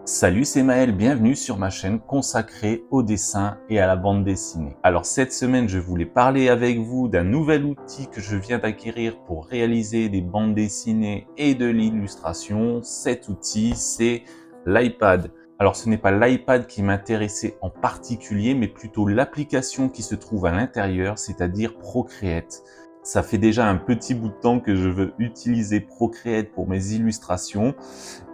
Salut, c'est Maël, bienvenue sur ma chaîne consacrée au dessin et à la bande dessinée. Alors cette semaine, je voulais parler avec vous d'un nouvel outil que je viens d'acquérir pour réaliser des bandes dessinées et de l'illustration. Cet outil, c'est l'iPad. Alors ce n'est pas l'iPad qui m'intéressait en particulier, mais plutôt l'application qui se trouve à l'intérieur, c'est-à-dire Procreate. Ça fait déjà un petit bout de temps que je veux utiliser Procreate pour mes illustrations.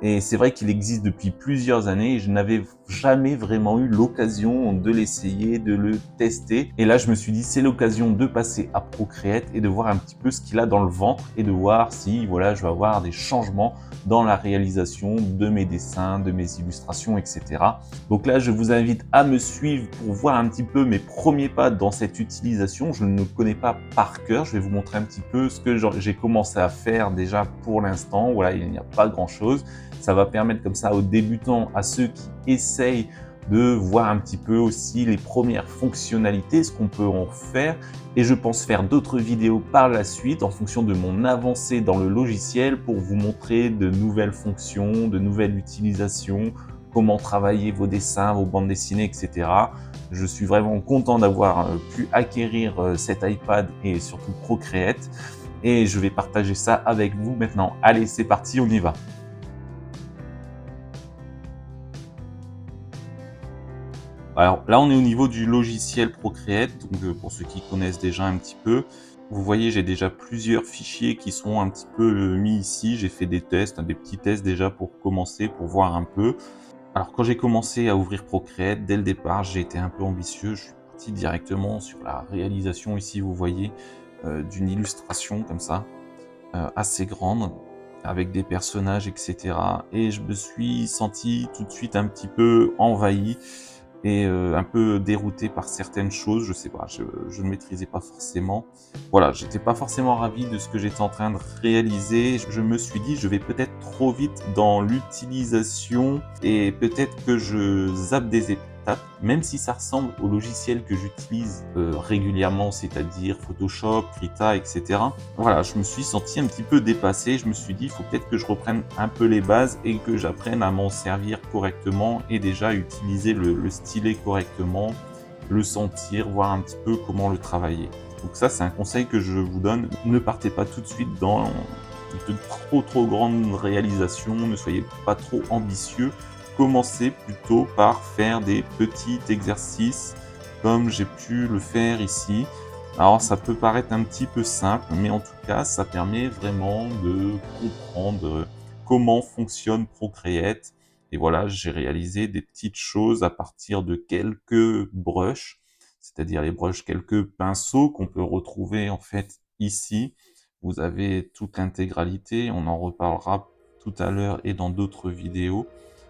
Et c'est vrai qu'il existe depuis plusieurs années et je n'avais jamais vraiment eu l'occasion de l'essayer, de le tester. Et là, je me suis dit, c'est l'occasion de passer à Procreate et de voir un petit peu ce qu'il a dans le ventre et de voir si, voilà, je vais avoir des changements dans la réalisation de mes dessins, de mes illustrations, etc. Donc là, je vous invite à me suivre pour voir un petit peu mes premiers pas dans cette utilisation. Je ne connais pas par cœur. Je vais vous montrer un petit peu ce que j'ai commencé à faire déjà pour l'instant. Voilà, il n'y a pas grand-chose. Ça va permettre comme ça aux débutants, à ceux qui essayent de voir un petit peu aussi les premières fonctionnalités, ce qu'on peut en faire. Et je pense faire d'autres vidéos par la suite en fonction de mon avancée dans le logiciel pour vous montrer de nouvelles fonctions, de nouvelles utilisations, comment travailler vos dessins, vos bandes dessinées, etc. Je suis vraiment content d'avoir pu acquérir cet iPad et surtout Procreate. Et je vais partager ça avec vous maintenant. Allez, c'est parti, on y va. Alors là, on est au niveau du logiciel Procreate, donc pour ceux qui connaissent déjà un petit peu. Vous voyez, j'ai déjà plusieurs fichiers qui sont un petit peu mis ici. J'ai fait des tests, des petits tests déjà pour commencer, pour voir un peu. Alors quand j'ai commencé à ouvrir Procreate, dès le départ, j'ai été un peu ambitieux. Je suis parti directement sur la réalisation ici, vous voyez, d'une illustration comme ça, assez grande, avec des personnages, etc. Et je me suis senti tout de suite un petit peu envahi et un peu dérouté par certaines choses, je sais pas, je ne maîtrisais pas forcément. Voilà, j'étais pas forcément ravi de ce que j'étais en train de réaliser. Je me suis dit: «Je vais peut-être trop vite dans l'utilisation et peut-être que je zappe des étapes», même si ça ressemble au logiciel que j'utilise, régulièrement, c'est-à-dire Photoshop, Krita et cetera. Voilà, je me suis senti un petit peu dépassé. Je me suis dit: «Il faut peut-être que je reprenne un peu les bases et que j'apprenne à m'en servir correctement et déjà utiliser le stylet correctement, le sentir, voir un petit peu comment le travailler». Donc ça, c'est un conseil que je vous donne. Ne partez pas tout de suite dans de trop grandes réalisations, ne soyez pas trop ambitieux. Commencez plutôt par faire des petits exercices comme j'ai pu le faire ici. Alors ça peut paraître un petit peu simple, mais en tout cas, ça permet vraiment de comprendre comment fonctionne Procreate. Et voilà, j'ai réalisé des petites choses à partir de quelques brushes, c'est-à-dire les brushes, quelques pinceaux qu'on peut retrouver en fait ici. Vous avez toute l'intégralité, on en reparlera tout à l'heure et dans d'autres vidéos.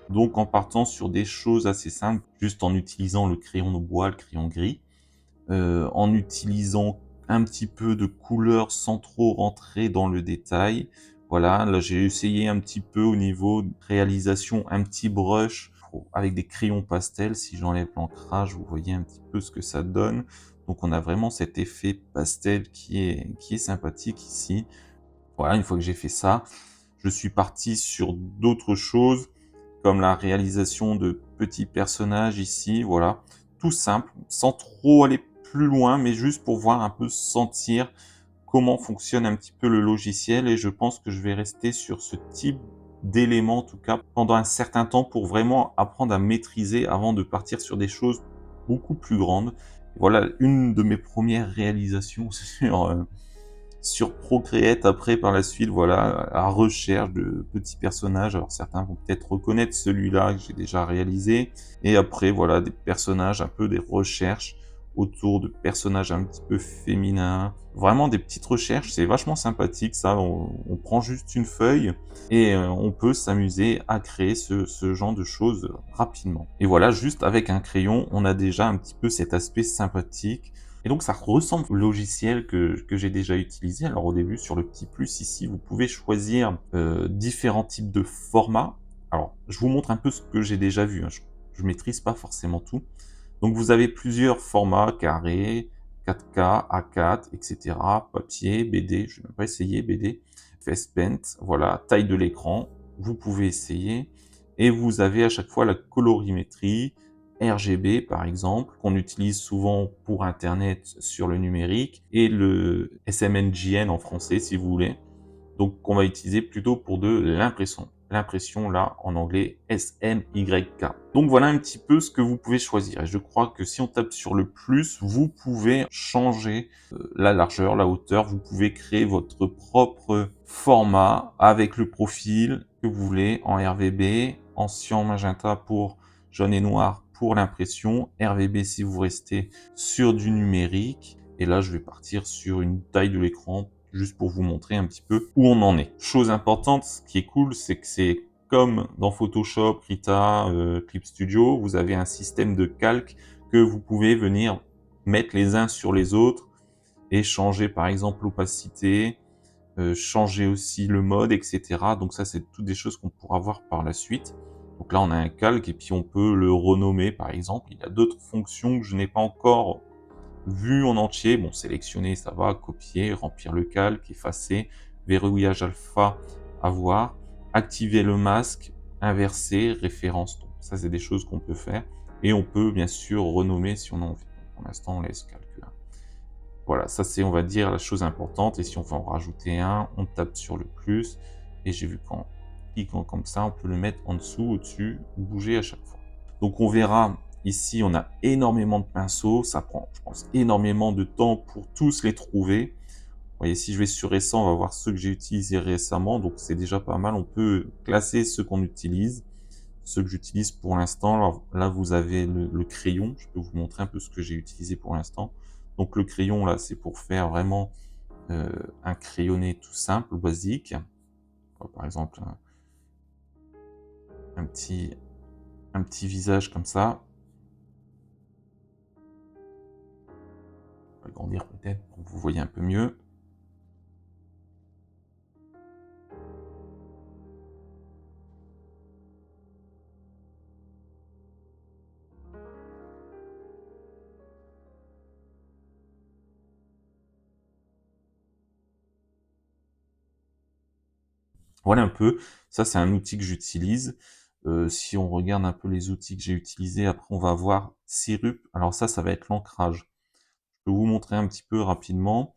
Donc en partant sur des choses assez simples, juste en utilisant le crayon de bois, le crayon gris, en utilisant un petit peu de couleur sans trop rentrer dans le détail. Voilà, là j'ai essayé un petit peu au niveau de réalisation, un petit brush avec des crayons pastel. Si j'enlève l'ancrage, vous voyez un petit peu ce que ça donne. Donc on a vraiment cet effet pastel qui est sympathique ici. Voilà, une fois que j'ai fait ça, je suis parti sur d'autres choses, comme la réalisation de petits personnages ici, voilà. Tout simple, sans trop aller plus loin, mais juste pour voir un peu, sentir comment fonctionne un petit peu le logiciel et je pense que je vais rester sur ce type d'éléments, en tout cas, pendant un certain temps pour vraiment apprendre à maîtriser avant de partir sur des choses beaucoup plus grandes. Voilà une de mes premières réalisations sur Procreate. Après, par la suite, voilà, à recherche de petits personnages. Alors certains vont peut-être reconnaître celui-là que j'ai déjà réalisé. Et après, voilà, des personnages, un peu des recherches autour de personnages un petit peu féminins. Vraiment des petites recherches, c'est vachement sympathique ça. On prend juste une feuille et on peut s'amuser à créer ce genre de choses rapidement. Et voilà, juste avec un crayon, on a déjà un petit peu cet aspect sympathique et donc ça ressemble au logiciel que j'ai déjà utilisé. Alors au début, sur le petit plus ici, vous pouvez choisir différents types de formats. Alors, je vous montre un peu ce que j'ai déjà vu, hein. Je maîtrise pas forcément tout. Donc vous avez plusieurs formats, carré, 4K, A4, etc. Papier, BD, je vais même pas essayer BD, Face Paint, voilà, taille de l'écran, vous pouvez essayer. et vous avez à chaque fois la colorimétrie RGB par exemple, qu'on utilise souvent pour internet sur le numérique, et le SMNJN en français si vous voulez. Donc qu'on va utiliser plutôt pour de l'impression. L'impression là en anglais SMYK. Donc voilà un petit peu ce que vous pouvez choisir. Et je crois que si on tape sur le plus, vous pouvez changer la largeur, la hauteur. Vous pouvez créer votre propre format avec le profil que vous voulez en RVB, en cyan magenta pour jaune et noir pour l'impression, RVB si vous restez sur du numérique. Et là, je vais partir sur une taille de l'écran juste pour vous montrer un petit peu où on en est. Chose importante, ce qui est cool, c'est que c'est comme dans Photoshop, Krita, Clip Studio, vous avez un système de calque que vous pouvez venir mettre les uns sur les autres et changer par exemple l'opacité, changer aussi le mode, etc. Donc ça, c'est toutes des choses qu'on pourra voir par la suite. Donc là, on a un calque et puis on peut le renommer par exemple. Il y a d'autres fonctions que je n'ai pas encore vu en entier. Bon, sélectionner, ça va, copier, remplir le calque, effacer, verrouillage alpha à voir, activer le masque, inverser, référence. Donc, ça, c'est des choses qu'on peut faire. Et on peut bien sûr renommer si on a envie. Pour l'instant, on laisse calque 1. Voilà, ça c'est, on va dire, la chose importante. Et si on veut en rajouter un, on tape sur le plus. Et j'ai vu qu'en cliquant comme ça, on peut le mettre en dessous, au-dessus, bouger à chaque fois. Donc on verra, ici on a énormément de pinceaux, ça prend, je pense, énormément de temps pour tous les trouver. Vous voyez, si je vais sur récent, on va voir ceux que j'ai utilisés récemment, donc c'est déjà pas mal. On peut classer ceux qu'on utilise, ceux que j'utilise pour l'instant. Alors là, vous avez le crayon, je peux vous montrer un peu ce que j'ai utilisé pour l'instant. Donc le crayon, là, c'est pour faire vraiment un crayonné tout simple, basique. Par exemple, un petit visage comme ça. On va agrandir peut-être pour que vous voyez un peu mieux. Voilà un peu, ça c'est un outil que j'utilise. Si on regarde un peu les outils que j'ai utilisés, après on va voir Syrup. Alors ça va être l'ancrage. Je peux vous montrer un petit peu rapidement.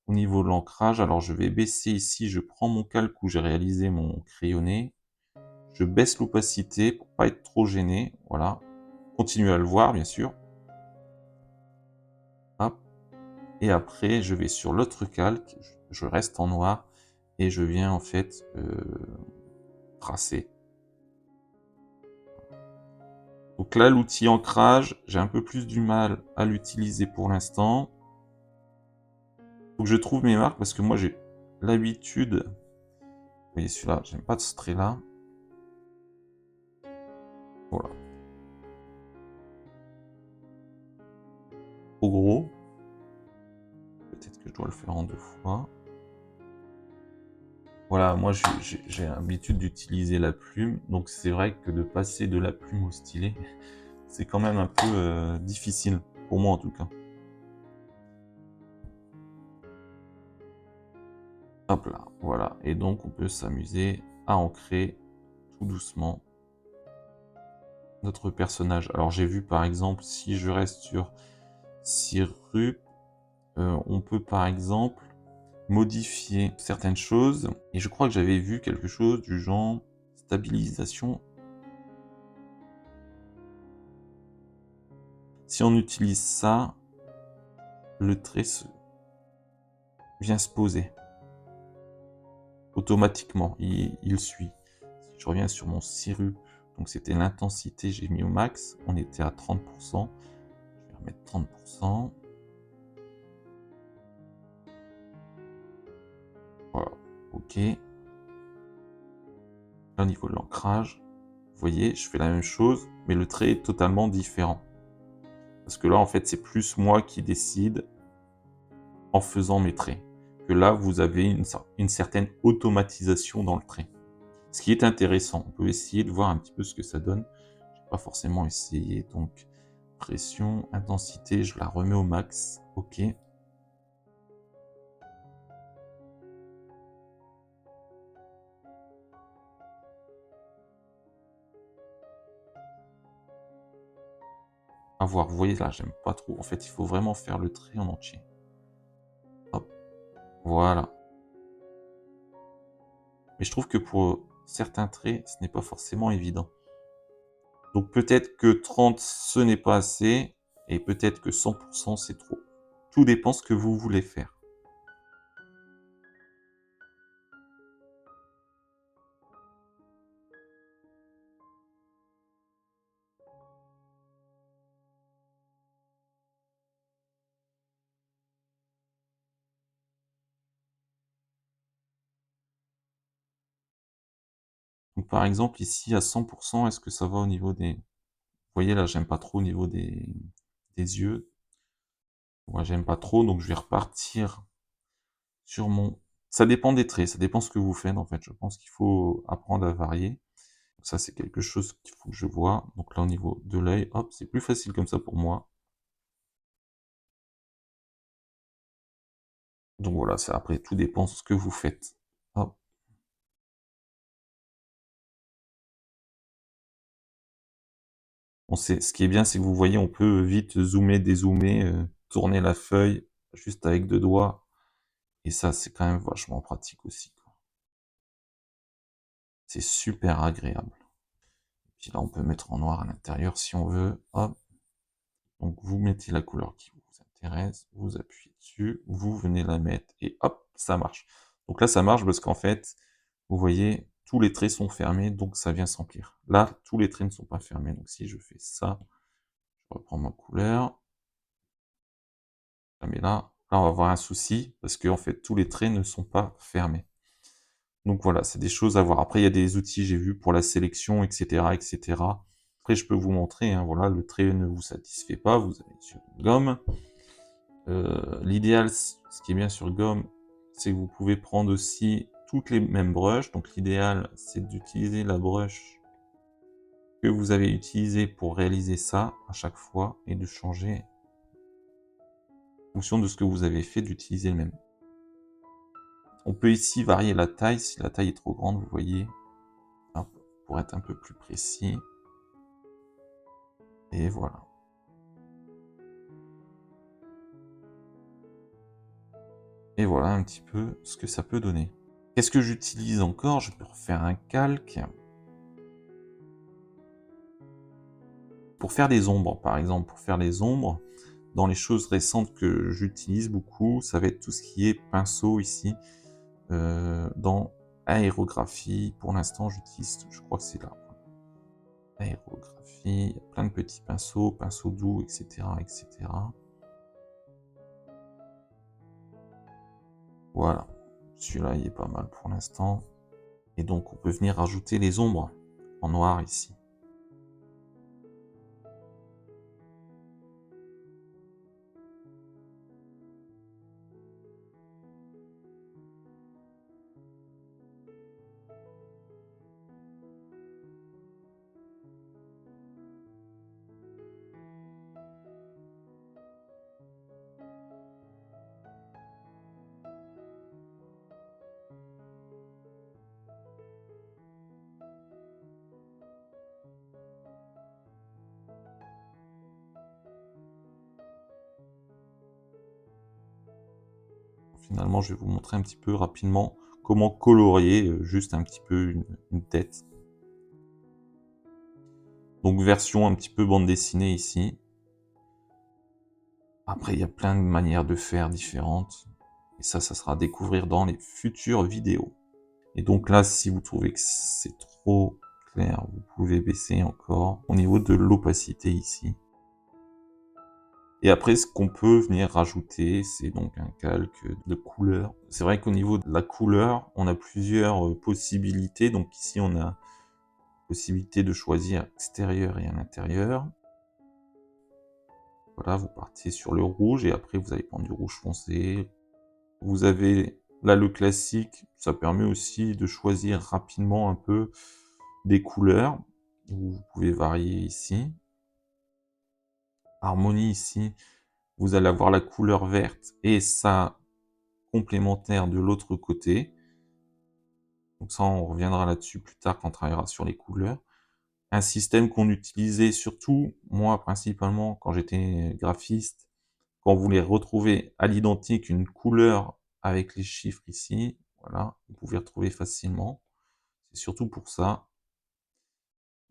Au niveau de l'ancrage, alors je vais baisser ici, je prends mon calque où j'ai réalisé mon crayonné. Je baisse l'opacité pour pas être trop gêné, voilà. Continuez à le voir bien sûr. Hop. Et après je vais sur l'autre calque, je reste en noir et je viens en fait tracer. Donc là, l'outil ancrage, j'ai un peu plus du mal à l'utiliser pour l'instant. Faut que je trouve mes marques parce que moi j'ai l'habitude. Vous voyez celui-là, j'aime pas de ce trait-là. Voilà. Trop gros. Peut-être que je dois le faire en 2 fois. Voilà, moi j'ai l'habitude d'utiliser la plume, donc c'est vrai que de passer de la plume au stylet, c'est quand même un peu difficile, pour moi en tout cas. Hop là, voilà. Et donc on peut s'amuser à ancrer tout doucement notre personnage. Alors j'ai vu par exemple, si je reste sur Syrup, on peut par exemple modifier certaines choses. Et je crois que j'avais vu quelque chose du genre stabilisation. Si on utilise ça, le trait vient se poser automatiquement, il suit. Si je reviens sur mon Syrup, donc c'était l'intensité, j'ai mis au max, on était à 30%. Je vais remettre 30%. Voilà, ok. Là, au niveau de l'ancrage, vous voyez, je fais la même chose, mais le trait est totalement différent. Parce que là, en fait, c'est plus moi qui décide en faisant mes traits. Que là, vous avez une certaine automatisation dans le trait. Ce qui est intéressant. On peut essayer de voir un petit peu ce que ça donne. Je n'ai pas forcément essayé. Donc, pression, intensité, je la remets au max. Ok. À voir. Vous voyez là, j'aime pas trop. En fait, il faut vraiment faire le trait en entier. Hop, voilà. Mais je trouve que pour certains traits, ce n'est pas forcément évident. Donc peut-être que 30, ce n'est pas assez, et peut-être que 100%, c'est trop. Tout dépend ce que vous voulez faire. Donc par exemple, ici, à 100%, est-ce que ça va au niveau des... Vous voyez là, j'aime pas trop au niveau des yeux. Ouais, j'aime pas trop, donc je vais repartir sur mon... Ça dépend des traits, ça dépend ce que vous faites en fait. Je pense qu'il faut apprendre à varier. Ça, c'est quelque chose qu'il faut que je vois. Donc là, au niveau de l'œil, hop, c'est plus facile comme ça pour moi. Donc voilà, ça, après, tout dépend de ce que vous faites. Hop. Ce qui est bien, c'est que vous voyez, on peut vite zoomer, dézoomer, tourner la feuille juste avec 2 doigts. Et ça, c'est quand même vachement pratique aussi, quoi. C'est super agréable. Puis là, on peut mettre en noir à l'intérieur si on veut. Hop. Donc vous mettez la couleur qui vous intéresse, vous appuyez dessus, vous venez la mettre et hop, ça marche. Donc là, ça marche parce qu'en fait, vous voyez, tous les traits sont fermés, donc ça vient s'emplir. Là, tous les traits ne sont pas fermés, donc si je fais ça, je reprends ma couleur, je la mets là on va avoir un souci parce que en fait, tous les traits ne sont pas fermés. Donc voilà, c'est des choses à voir. Après, il y a des outils, j'ai vu, pour la sélection, etc., etc. Après, je peux vous montrer, hein, voilà, le trait ne vous satisfait pas, vous allez sur une gomme. L'idéal, ce qui est bien sur gomme, c'est que vous pouvez prendre aussi toutes les mêmes brushes. Donc l'idéal, c'est d'utiliser la brush que vous avez utilisée pour réaliser ça à chaque fois et de changer en fonction de ce que vous avez fait, d'utiliser le même. On peut ici varier la taille, si la taille est trop grande, vous voyez, hop, pour être un peu plus précis. Et voilà. Et voilà un petit peu ce que ça peut donner. Qu'est-ce que j'utilise encore? Je peux refaire un calque. Pour faire des ombres, par exemple, pour faire les ombres, dans les choses récentes que j'utilise beaucoup, ça va être tout ce qui est pinceau ici, dans aérographie. Pour l'instant, j'utilise, je crois que c'est là. Aérographie, il y a plein de petits pinceaux, pinceaux doux, etc., etc. Voilà, celui-là, il est pas mal pour l'instant. Et donc, on peut venir rajouter les ombres en noir ici. Finalement, je vais vous montrer un petit peu rapidement comment colorier juste un petit peu une tête. Donc version un petit peu bande dessinée ici. Après, il y a plein de manières de faire différentes. Et ça sera à découvrir dans les futures vidéos. Et donc là, si vous trouvez que c'est trop clair, vous pouvez baisser encore au niveau de l'opacité ici. Et après, ce qu'on peut venir rajouter, c'est donc un calque de couleur. C'est vrai qu'au niveau de la couleur, on a plusieurs possibilités. Donc ici, on a possibilité de choisir extérieur et à l'intérieur. Voilà, vous partez sur le rouge et après vous allez prendre du rouge foncé. Vous avez là le classique, ça permet aussi de choisir rapidement un peu des couleurs. Vous pouvez varier ici. Harmonie ici, vous allez avoir la couleur verte et sa complémentaire de l'autre côté. Donc ça, on reviendra là-dessus plus tard quand on travaillera sur les couleurs. un système qu'on utilisait surtout, moi principalement quand j'étais graphiste, quand on voulait retrouver à l'identique une couleur avec les chiffres ici, voilà, vous pouvez retrouver facilement. C'est surtout pour ça,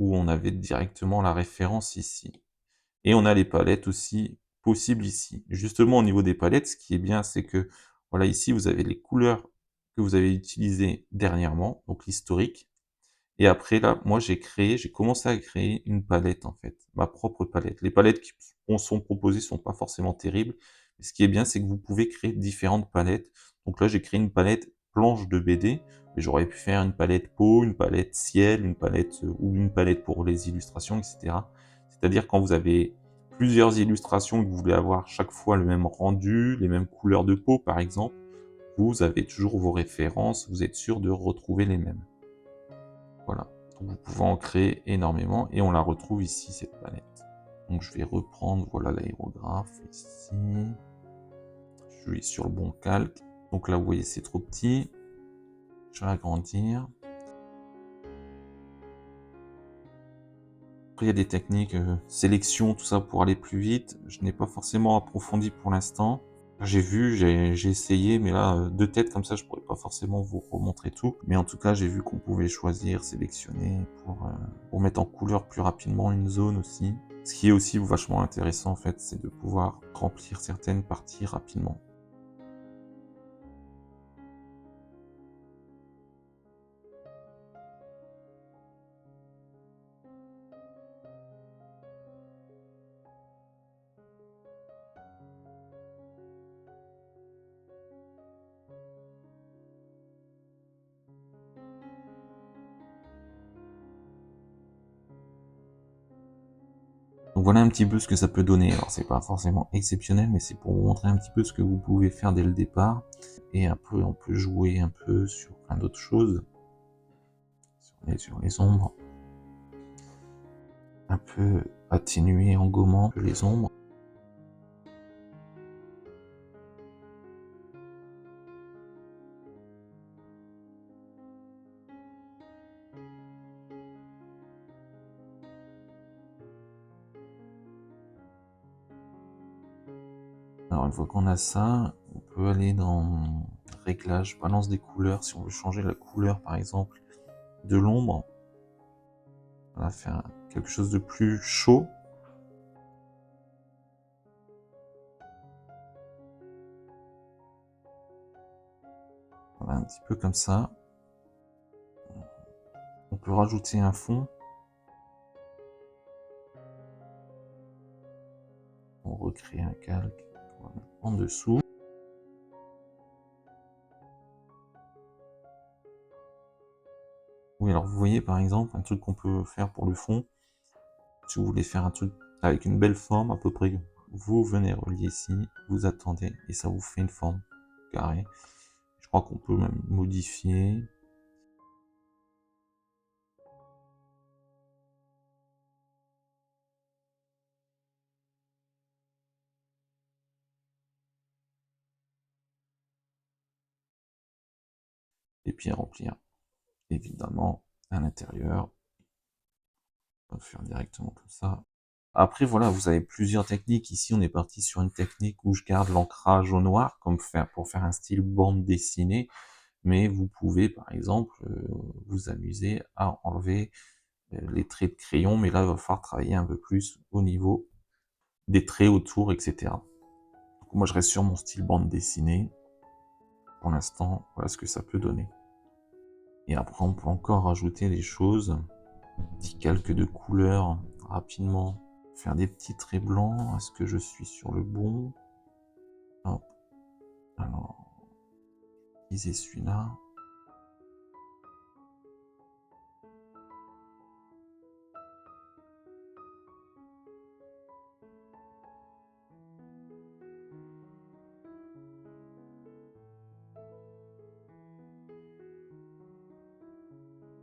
où on avait directement la référence ici. Et on a les palettes aussi possibles ici. Justement, au niveau des palettes, ce qui est bien, c'est que, voilà, ici, vous avez les couleurs que vous avez utilisées dernièrement, donc l'historique. Et après, là, moi, j'ai commencé à créer une palette, en fait, ma propre palette. Les palettes qui sont proposées sont pas forcément terribles. Mais ce qui est bien, c'est que vous pouvez créer différentes palettes. Donc là, j'ai créé une palette planche de BD, mais j'aurais pu faire une palette peau, une palette ciel, une palette ou une palette pour les illustrations, etc. C'est-à-dire quand vous avez plusieurs illustrations et que vous voulez avoir chaque fois le même rendu, les mêmes couleurs de peau, par exemple, vous avez toujours vos références, vous êtes sûr de retrouver les mêmes. Voilà, donc vous pouvez en créer énormément et on la retrouve ici, cette palette. Donc je vais reprendre, voilà l'aérographe ici. Je suis sur le bon calque. Donc là, vous voyez, c'est trop petit. Je vais agrandir. Après, il y a des techniques, sélection, tout ça pour aller plus vite. Je n'ai pas forcément approfondi pour l'instant. J'ai vu, j'ai essayé, mais là, de tête comme ça, je pourrais pas forcément vous remontrer tout. Mais en tout cas, j'ai vu qu'on pouvait choisir, sélectionner pour mettre en couleur plus rapidement une zone aussi. Ce qui est aussi vachement intéressant en fait, c'est de pouvoir remplir certaines parties rapidement. Donc voilà un petit peu ce que ça peut donner. Alors c'est pas forcément exceptionnel, mais c'est pour vous montrer un petit peu ce que vous pouvez faire dès le départ. Et après, on peut jouer un peu sur plein d'autres choses. Sur les ombres. Un peu atténuer en gommant un peu les ombres. Alors une fois qu'on a ça, on peut aller dans réglage, balance des couleurs. Si on veut changer la couleur par exemple de l'ombre, on va faire quelque chose de plus chaud. Voilà, un petit peu comme ça. On peut rajouter un fond. On recrée un calque en dessous. Oui, alors vous voyez par exemple un truc qu'on peut faire pour le fond. Si vous voulez faire un truc avec une belle forme à peu près, vous venez relier ici, vous attendez et ça vous fait une forme carrée. Je crois qu'on peut même modifier. Et puis remplir évidemment à l'intérieur. On va faire directement comme ça. Après voilà, vous avez plusieurs techniques. Ici on est parti sur une technique où je garde l'ancrage au noir comme pour faire un style bande dessinée. Mais vous pouvez par exemple vous amuser à enlever les traits de crayon, mais là il va falloir travailler un peu plus au niveau des traits autour, etc. Donc, moi je reste sur mon style bande dessinée. Pour l'instant, voilà ce que ça peut donner. Et après on peut encore rajouter des choses, petit calque de couleur rapidement, faire des petits traits blancs. Est-ce que je suis sur le bon? Hop. Alors, utiliser celui-là.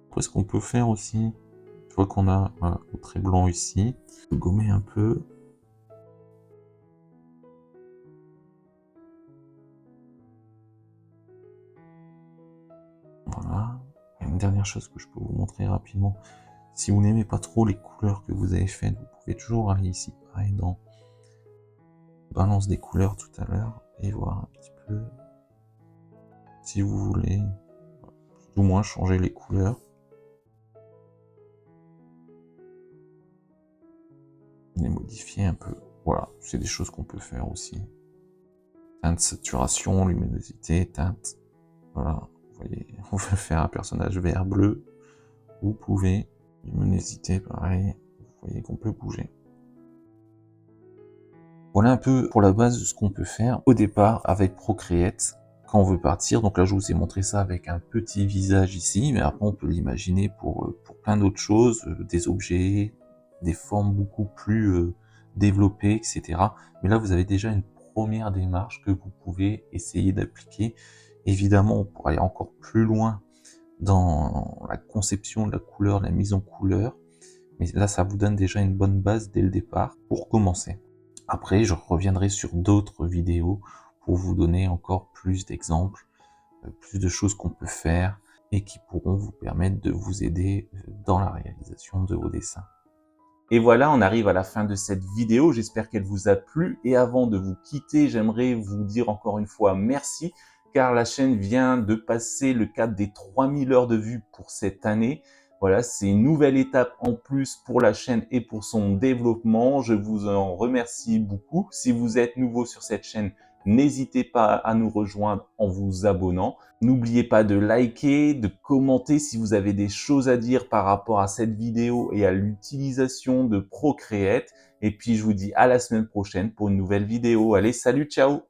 Après, ce qu'on peut faire aussi, une fois qu'on a voilà, le trait blanc ici, gommer un peu. Voilà. Et une dernière chose que je peux vous montrer rapidement, Si vous n'aimez pas trop les couleurs que vous avez faites, vous pouvez toujours aller ici, pareil, dans balance des couleurs tout à l'heure, et voir un petit peu si vous voulez plus ou moins changer les couleurs. Les modifier un peu. Voilà, c'est des choses qu'on peut faire aussi. Teinte, saturation, luminosité, teinte. Voilà, vous voyez, on veut faire un personnage vert-bleu. Vous pouvez, luminosité, pareil. Vous voyez qu'on peut bouger. Voilà un peu pour la base de ce qu'on peut faire au départ avec Procreate quand on veut partir. Donc là, je vous ai montré ça avec un petit visage ici, mais après, on peut l'imaginer pour plein d'autres choses, des objets, des formes beaucoup plus développées, etc. Mais là, vous avez déjà une première démarche que vous pouvez essayer d'appliquer. Évidemment, on pourra aller encore plus loin dans la conception de la couleur, la mise en couleur. Mais là, ça vous donne déjà une bonne base dès le départ pour commencer. Après, je reviendrai sur d'autres vidéos pour vous donner encore plus d'exemples, plus de choses qu'on peut faire et qui pourront vous permettre de vous aider dans la réalisation de vos dessins. Et voilà, on arrive à la fin de cette vidéo. J'espère qu'elle vous a plu. Et avant de vous quitter, j'aimerais vous dire encore une fois merci, car la chaîne vient de passer le cap des 3000 heures de vues pour cette année. Voilà, c'est une nouvelle étape en plus pour la chaîne et pour son développement. Je vous en remercie beaucoup. Si vous êtes nouveau sur cette chaîne, n'hésitez pas à nous rejoindre en vous abonnant. N'oubliez pas de liker, de commenter si vous avez des choses à dire par rapport à cette vidéo et à l'utilisation de Procreate. Et puis, je vous dis à la semaine prochaine pour une nouvelle vidéo. Allez, salut, ciao!